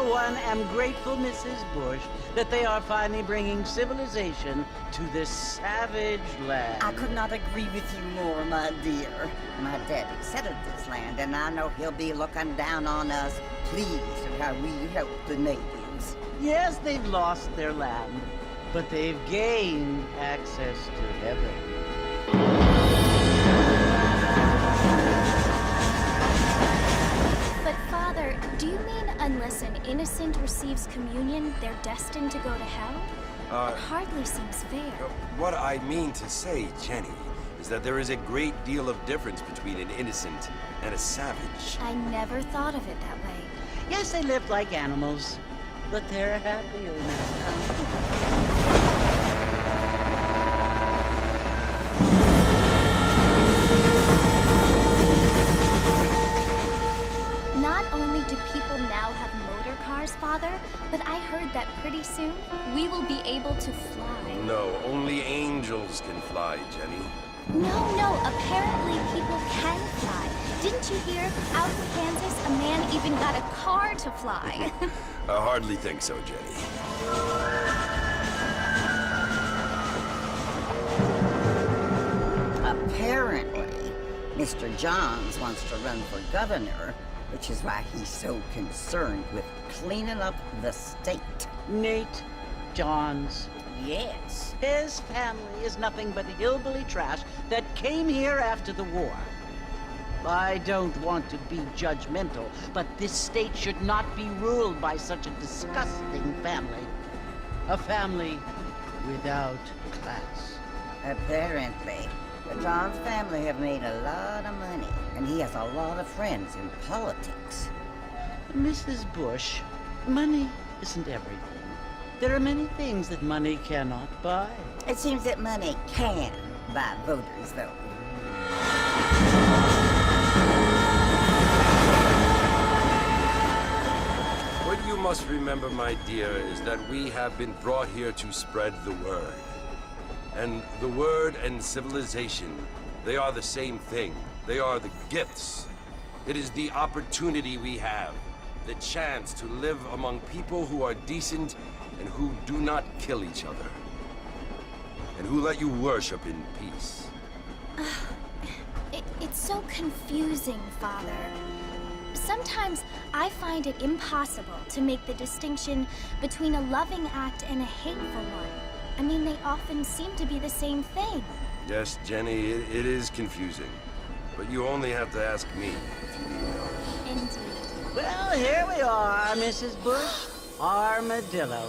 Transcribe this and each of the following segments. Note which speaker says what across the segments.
Speaker 1: for one, am grateful, Mrs. Bush, that they are finally bringing civilization to this savage land.
Speaker 2: I could not agree with you more, my dear. My daddy settled this land, and I know he'll be looking down on us, pleased at how we help the natives.
Speaker 1: Yes, they've lost their land, but they've gained access to heaven.
Speaker 3: But Father, do you mean unless an innocent receives communion, they're destined to go to hell? That hardly seems fair.
Speaker 4: What I mean to say, Jenny, is that there is a great deal of difference between an innocent and a savage.
Speaker 3: I never thought of it that way.
Speaker 1: Yes, they live like animals, but they're happier now.
Speaker 3: Not only do people now have motor cars, Father, but I heard that pretty soon we will be able to fly.
Speaker 4: No, only angels can fly, Jenny.
Speaker 3: No, apparently people can fly. Didn't you hear? Out in Kansas, a man even got a car to fly.
Speaker 4: I hardly think so, Jenny.
Speaker 2: Apparently, Mr. Johns wants to run for governor, which is why he's so concerned with cleaning up the state.
Speaker 1: Nate Johns.
Speaker 2: Yes.
Speaker 1: His family is nothing but hillbilly trash that came here after the war. I don't want to be judgmental, but this state should not be ruled by such a disgusting family. A family without class.
Speaker 2: Apparently, the Johns family have made a lot of money, and he has a lot of friends in politics.
Speaker 1: Mrs. Bush, money isn't everything. There are many things that money cannot buy.
Speaker 2: It seems that money can buy voters, though.
Speaker 4: What you must remember, my dear, is that we have been brought here to spread the word. And the word and civilization, they are the same thing. They are the gifts. It is the opportunity we have, the chance to live among people who are decent and who do not kill each other, and who let you worship in peace.
Speaker 3: It's so confusing, Father. Sometimes I find it impossible to make the distinction between a loving act and a hateful one. I mean, they often seem to be the same thing.
Speaker 4: Yes, Jenny, it is confusing. But you only have to ask me if you need to know.
Speaker 3: Indeed.
Speaker 1: Well, here we are, Mrs. Bush. Armadillo.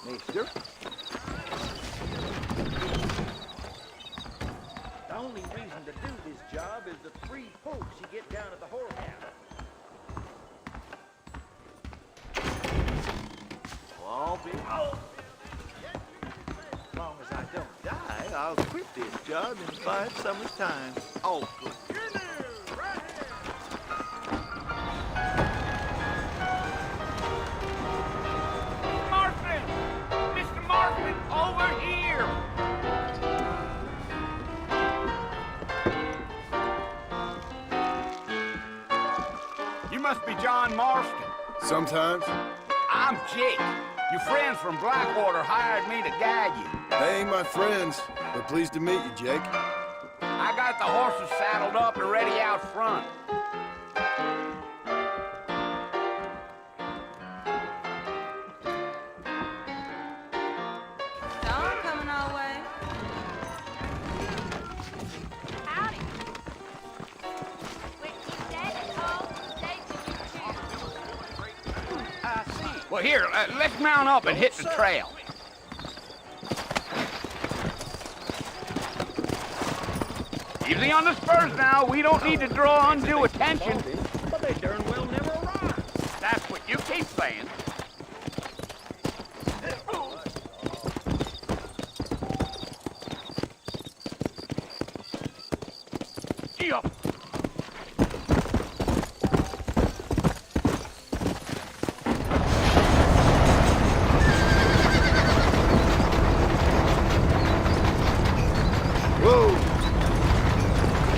Speaker 5: Mister. The only reason to do this job is the free folks you get down at the whorehouse. Well, I'll be... As long as I don't die, I'll quit this job in 5 summers' time. Oh, good. You're new, right here.
Speaker 6: Over here! You must be John Marston.
Speaker 7: Sometimes.
Speaker 6: I'm Jake. Your friends from Blackwater hired me to guide you.
Speaker 7: They ain't my friends, but pleased to meet you, Jake.
Speaker 6: I got that the horse is saddled up and ready out front.
Speaker 7: Dawn coming our way.
Speaker 3: Howdy. Wait, you dead at home? Stay till you choose.
Speaker 6: Well, here, let's mount up and hit the trail. Easy on the spurs now. We don't need to draw undue attention.
Speaker 8: But they darn well never arrive.
Speaker 6: That's what you keep saying. Gee up.
Speaker 5: Whoa,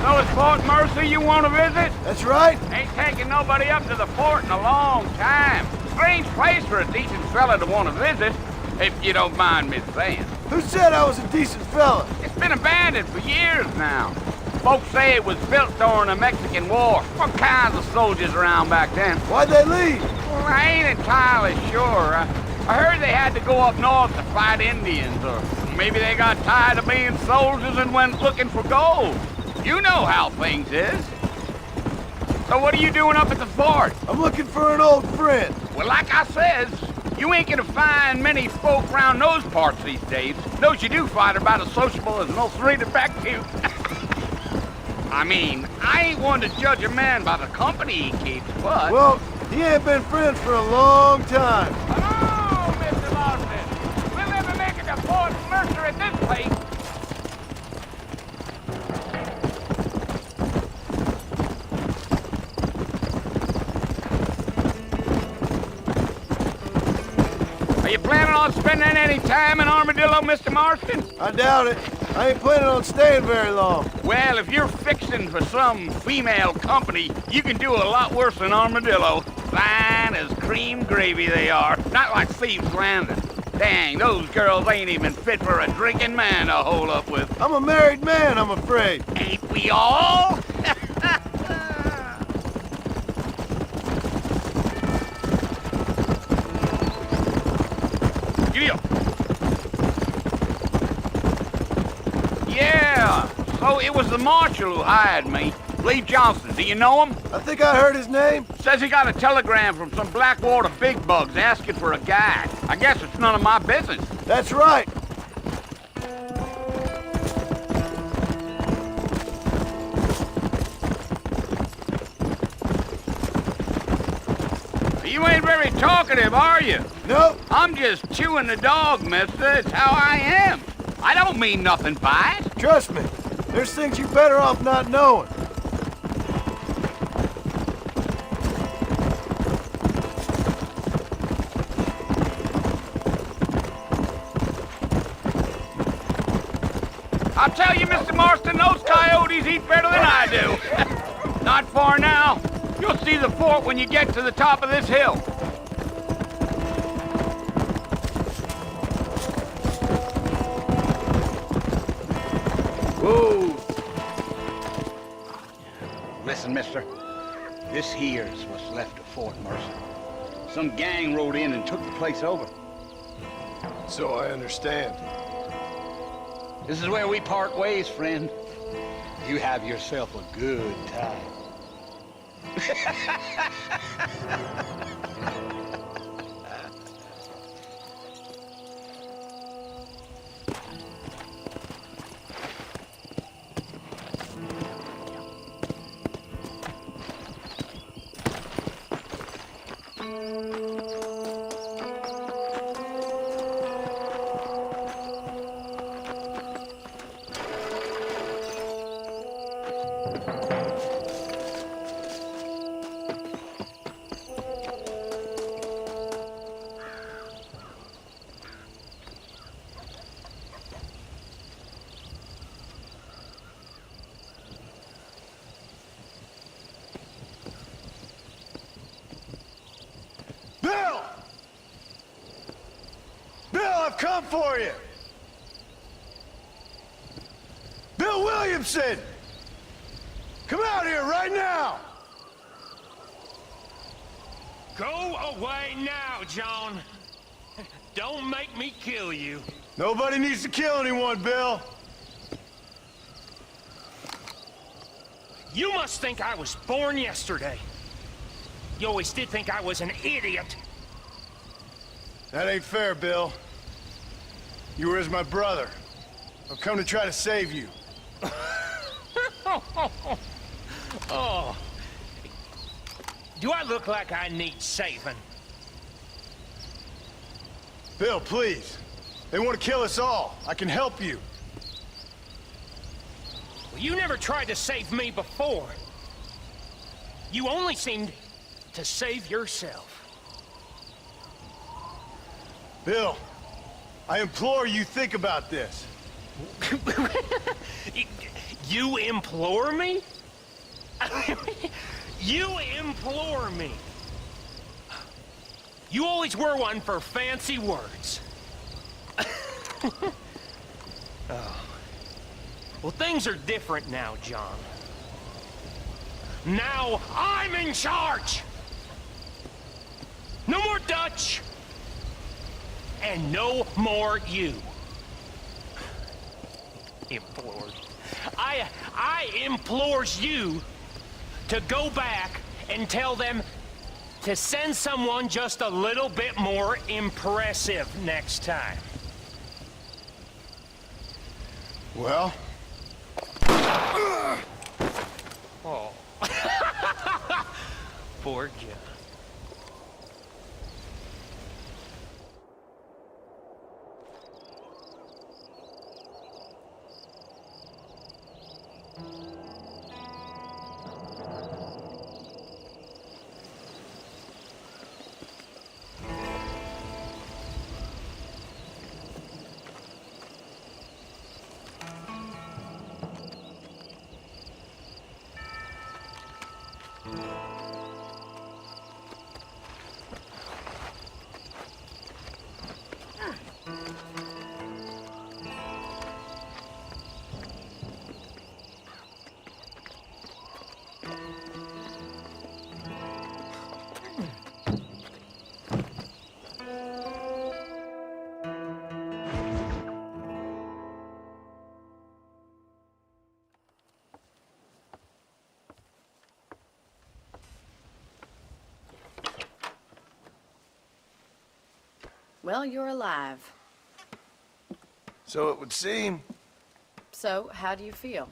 Speaker 6: So it's Fort Mercy you want to visit?
Speaker 5: that's right.
Speaker 6: Ain't taking nobody up to the fort in a long time. Strange place for a decent fella to want to visit, if you don't mind me saying.
Speaker 5: Who said I was a decent fella?
Speaker 6: It's been abandoned for years now. Folks say it was built during the Mexican War. What kinds of soldiers around back then?
Speaker 5: Why'd they leave?
Speaker 6: Well, I ain't entirely sure. I heard they had to go up north to fight Indians, or maybe they got tired of being soldiers and went looking for gold. You know how things is. So what are you doing up at the fort?
Speaker 5: I'm looking for an old friend.
Speaker 6: Well, like I says, you ain't gonna find many folk around those parts these days. Those you do find are about as sociable as an ulcerated back tooth. I mean, I ain't one to judge a man by the company he keeps, but...
Speaker 5: Well, he ain't been friends for a long time.
Speaker 6: Hello, Mr. Marston. We'll never make it to Fort Mercer at this place. Are you planning on spending any time in Armadillo, Mr. Marston?
Speaker 5: I doubt it. I ain't planning on staying very long.
Speaker 6: Well, if you're fixing for some female company, you can do a lot worse than Armadillo. Fine as cream gravy they are. Not like Thieves Landing. Dang, those girls ain't even fit for a drinking man to hold up with.
Speaker 5: I'm a married man, I'm afraid.
Speaker 6: Ain't we all? Giddy up. Yeah, so it was the marshal who hired me. Lee Johnson, do you know him?
Speaker 5: I think I heard his name.
Speaker 6: Says he got a telegram from some Blackwater big bugs asking for a guide. I guess it's none of my business.
Speaker 5: That's right.
Speaker 6: You ain't very talkative, are you?
Speaker 5: Nope.
Speaker 6: I'm just chewing the dog, mister. It's how I am. I don't mean nothing by it.
Speaker 5: Trust me. There's things you're better off not knowing.
Speaker 6: I'll tell you, Mr. Marston, those coyotes eat better than I do. Not far now. You'll see the fort when you get to the top of this hill. Whoa. Listen, mister. This here's what's left of Fort Mercer. Some gang rode in and took the place over.
Speaker 5: So I understand.
Speaker 6: This is where we part ways, friend. You have yourself a good time.
Speaker 5: Bill! Bill, I've come for you! Bill Williamson!
Speaker 9: Come out here right now!
Speaker 8: Go away now, John. Don't make me kill you.
Speaker 9: Nobody needs to kill anyone, Bill.
Speaker 8: You must think I was born yesterday. You always did think I was an idiot.
Speaker 9: That ain't fair, Bill. You were as my brother. I've come to try to save you.
Speaker 8: Oh. Do I look like I need saving?
Speaker 9: Bill, please. They want to kill us all. I can help you.
Speaker 8: Well, you never tried to save me before. You only seemed to save yourself.
Speaker 9: Bill, I implore you think about this.
Speaker 8: You implore me? You implore me. You always were one for fancy words. Oh. Well, things are different now, John. Now I'm in charge! No more Dutch! And no more you. Implored. I implores you to go back and tell them to send someone just a little bit more impressive next time.
Speaker 9: Well?
Speaker 8: Oh. Poor John.
Speaker 10: Well, you're alive.
Speaker 9: So it would seem.
Speaker 10: So, how do you feel?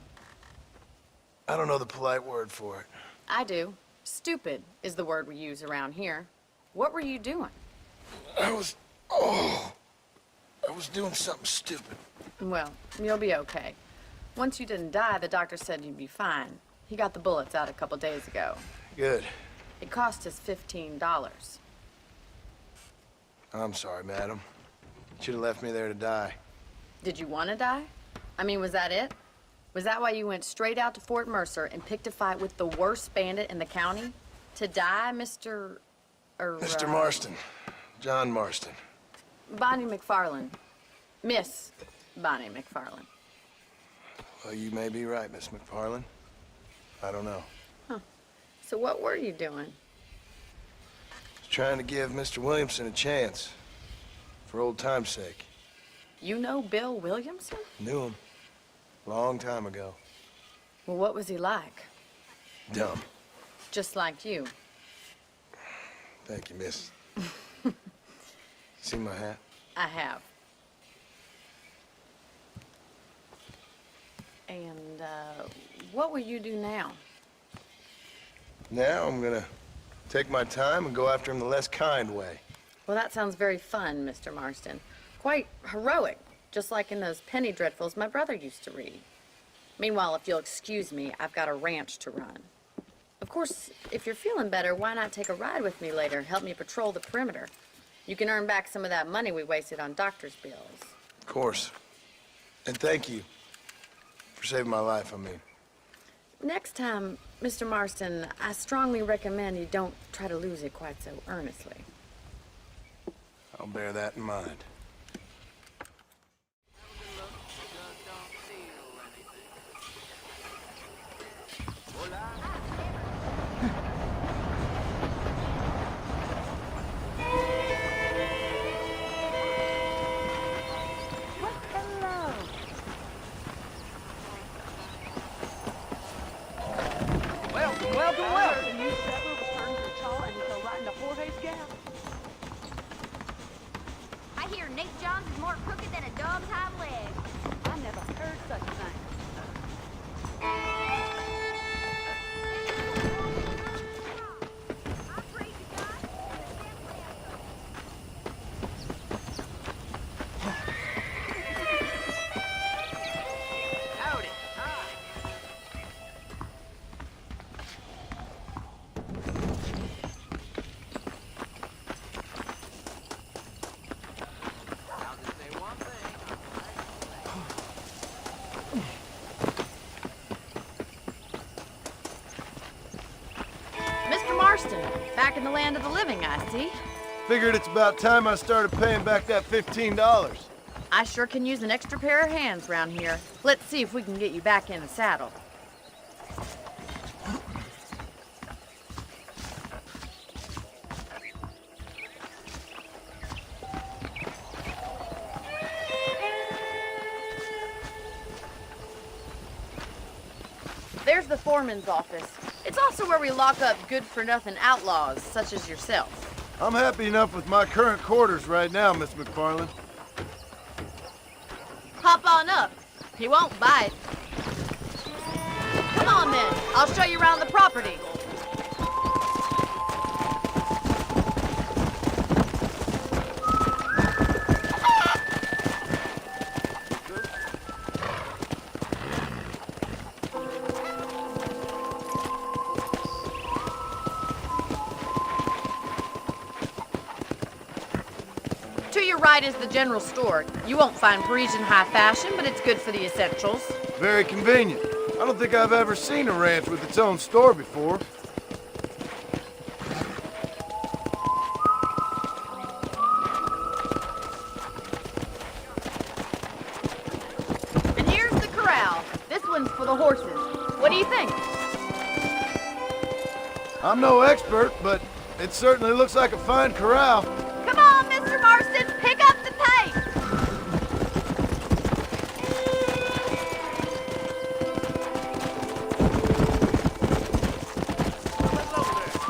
Speaker 9: I don't know the polite word for it.
Speaker 10: I do. Stupid is the word we use around here. What were you doing?
Speaker 9: I was doing something stupid.
Speaker 10: Well, you'll be okay. Once you didn't die, the doctor said you'd be fine. He got the bullets out a couple days ago.
Speaker 9: Good.
Speaker 10: It cost us $15.
Speaker 9: I'm sorry, madam. Should have left me there to die.
Speaker 10: Did you want to die? I mean, was that it? Was that why you went straight out to Fort Mercer and picked a fight with the worst bandit in the county? To die, Mr.
Speaker 9: Mr. Marston. John Marston.
Speaker 10: Bonnie McFarland. Miss Bonnie McFarland.
Speaker 9: Well, you may be right, Miss McFarland. I don't know.
Speaker 10: Huh. So what were you doing?
Speaker 9: Trying to give Mr. Williamson a chance. For old time's sake.
Speaker 10: You know Bill Williamson?
Speaker 9: Knew him. Long time ago.
Speaker 10: Well, what was he like?
Speaker 9: Dumb.
Speaker 10: Just like you.
Speaker 9: Thank you, miss. See my hat?
Speaker 10: I have. And, what will you do now?
Speaker 9: Now I'm gonna take my time and go after him the less kind way.
Speaker 10: Well, that sounds very fun, Mr. Marston. Quite heroic, just like in those penny dreadfuls my brother used to read. Meanwhile, if you'll excuse me, I've got a ranch to run. Of course, if you're feeling better, why not take a ride with me later? Help me patrol the perimeter. You can earn back some of that money we wasted on doctor's bills.
Speaker 9: Of course. And thank you for saving my life, I mean.
Speaker 10: Next time, Mr. Marston, I strongly recommend you don't try to lose it quite so earnestly.
Speaker 9: I'll bear that in mind.
Speaker 5: Hola.
Speaker 10: in the land of the living, I see.
Speaker 9: Figured it's about time I started paying back that $15.
Speaker 10: I sure can use an extra pair of hands around here. Let's see if we can get you back in the saddle. There's the foreman's office. It's also where we lock up good-for-nothing outlaws, such as yourself.
Speaker 9: I'm happy enough with my current quarters right now, Miss McFarland.
Speaker 10: Hop on up. He won't bite. Come on, then. I'll show you around the property. To your right is the general store. You won't find Parisian high fashion, but it's good for the essentials.
Speaker 9: Very convenient. I don't think I've ever seen a ranch with its own store before.
Speaker 10: And here's the corral. This one's for the horses. What do you think?
Speaker 9: I'm no expert, but it certainly looks like a fine corral.
Speaker 10: Come on, Mr. Marston, pick up the pace!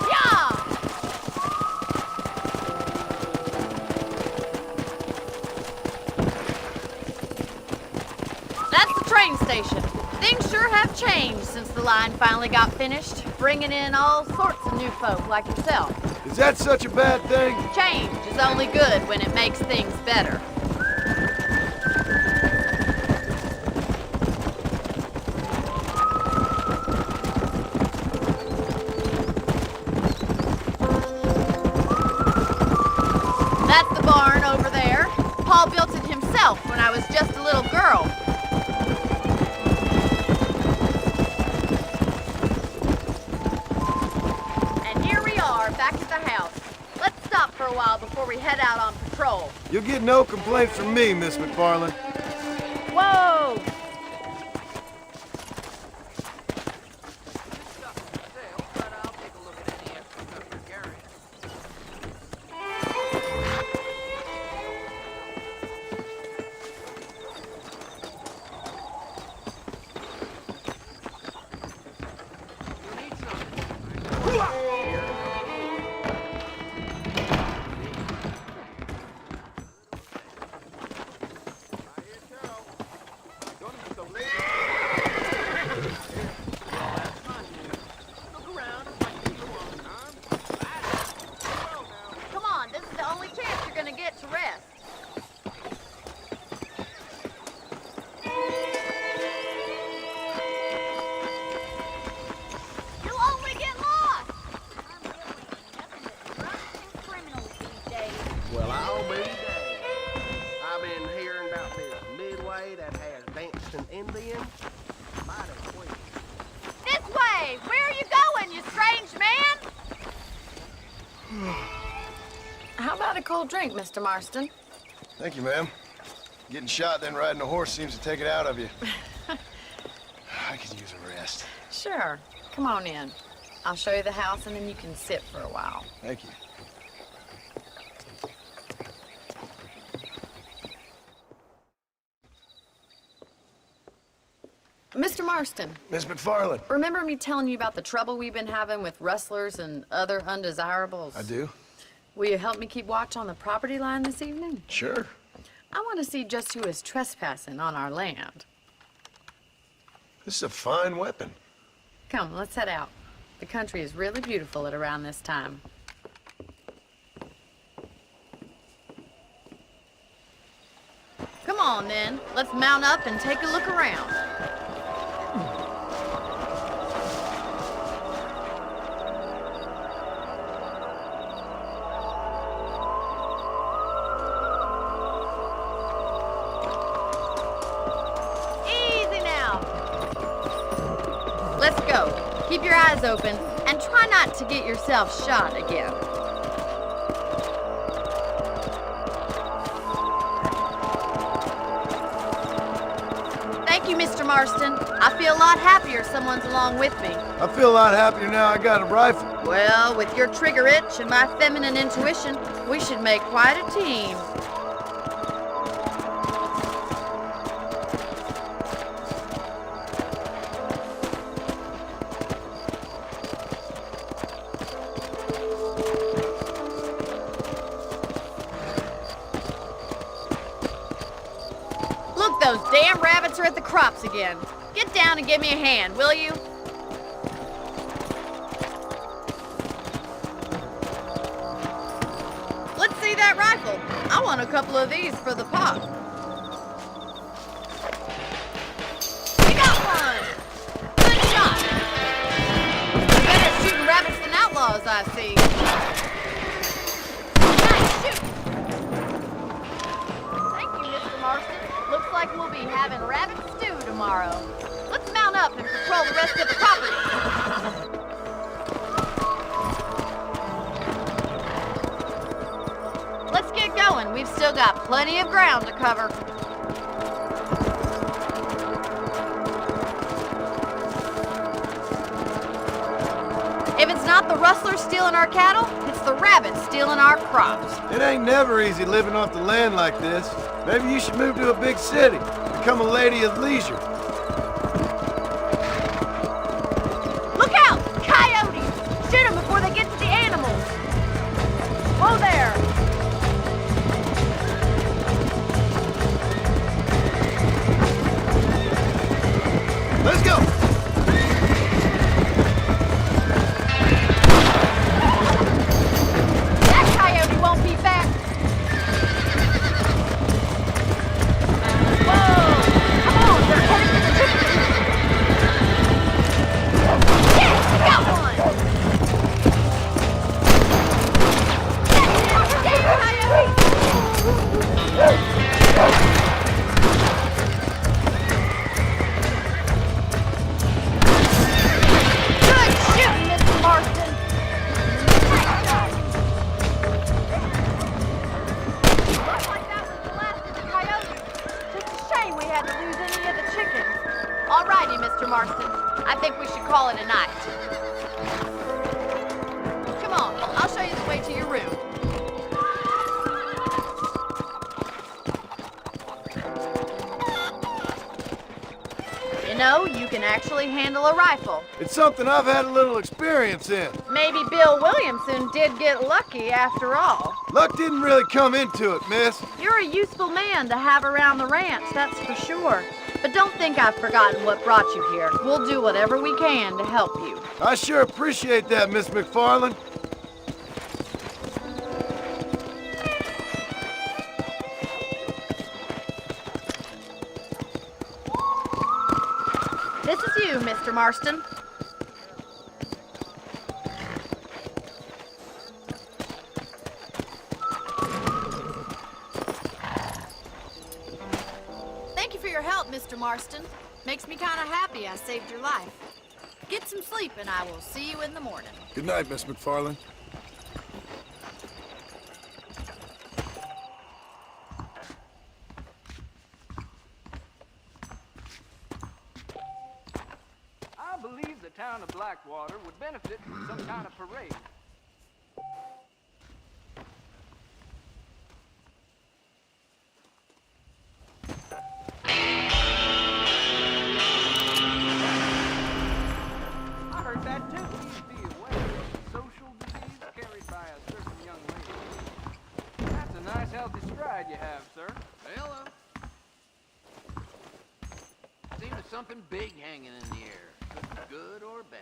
Speaker 10: Yeah! That's the train station. Things sure have changed since the line finally got finished, bringing in all sorts of new folk like yourself.
Speaker 9: Is that such a bad thing?
Speaker 10: Change is only good when it makes things better. That's the barn over there. Paul built it himself when I was just a little girl. And here we are, back at the house. Let's stop for a while before we head out on patrol.
Speaker 9: You'll get no complaints from me, Miss McFarland.
Speaker 10: Whoa! Come on, this is the only chance you're gonna get to rest. You'll only get lost! I'm really nothing but drunks and criminals these days.
Speaker 11: Well, I'll be damned. I've been hearing about this midway that has dancing Indians. Mighty queer.
Speaker 10: This way! Where are you going, you strange man? How about a cold drink, Mr. Marston?
Speaker 9: Thank you, ma'am. Getting shot, then riding a horse seems to take it out of you. I could use a rest.
Speaker 10: Sure. Come on in. I'll show you the house and then you can sit for a while.
Speaker 9: Thank you.
Speaker 10: Mr. Marston,
Speaker 9: Miss McFarland.
Speaker 10: remember me telling you about the trouble we've been having with rustlers and other undesirables?
Speaker 9: I do?
Speaker 10: Will you help me keep watch on the property line this evening?
Speaker 9: Sure.
Speaker 10: I want to see just who is trespassing on our land.
Speaker 9: This is a fine weapon.
Speaker 10: Come, let's head out. The country is really beautiful at around this time. Come on, then. Let's mount up and take a look around. Easy now. Let's go. Keep your eyes open. And try not to get yourself shot again. Thank you, Mr. Marston. I feel a lot happier someone's along with me.
Speaker 9: I feel a lot happier now I got a rifle.
Speaker 10: Well, with your trigger itch and my feminine intuition, we should make quite a team. Look, those damn rabbits are at the crops again. Get down and give me a hand, will you? Let's see that rifle. I want a couple of these for the pop. You got one! Good shot! You're better at shooting rabbits than outlaws, I see. Nice shoot! Thank you, Mr. Marston. Looks like we'll be having rabbit stew tomorrow. Let's mount up and patrol the rest of the property. Let's get going. We've still got plenty of ground to cover. If it's not the rustlers stealing our cattle, it's the rabbits stealing our crops.
Speaker 9: It ain't never easy living off the land like this. Maybe you should move to a big city. Become a lady of leisure.
Speaker 10: Look out! Coyotes! Shoot them before they get to the animals. Whoa there!
Speaker 9: Let's go!
Speaker 10: That coyote won't be back. Whoa! Come on, they're headed to the chicken. Yes, we got one! Good shooting, Mr. Marston. Looks like that was the last of the coyotes. Just a shame we had to lose any of the chickens. All righty, Mr. Marston. I think we should call it a night. Come on, I'll show you the way to your room. You know, you can actually handle a rifle.
Speaker 9: It's something I've had a little experience in.
Speaker 10: Maybe Bill Williamson did get lucky after all.
Speaker 9: Luck didn't really come into it, miss.
Speaker 10: You're a useful man to have around the ranch, that's for sure. But don't think I've forgotten what brought you here. We'll do whatever we can to help you.
Speaker 9: I sure appreciate that, Miss McFarland.
Speaker 10: This is you, Mr. Marston. Thank you for your help, Mr. Marston. Makes me kind of happy I saved your life. Get some sleep and I will see you in the morning.
Speaker 9: Good night, Miss McFarland.
Speaker 6: I believe the town of Blackwater would benefit from some kind of parade. I heard that too. Please be aware of the social disease carried by a certain young lady. That's a nice healthy stride you have, sir.
Speaker 12: Hello. Seems there's something big hanging in the air. Could be good or bad.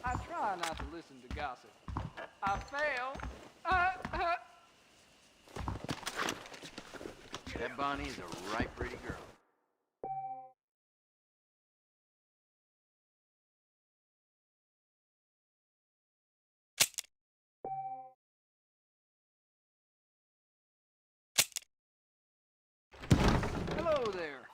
Speaker 6: I try not to listen to gossip. I fail.
Speaker 12: That Bonnie's a right pretty girl.
Speaker 6: Hello there.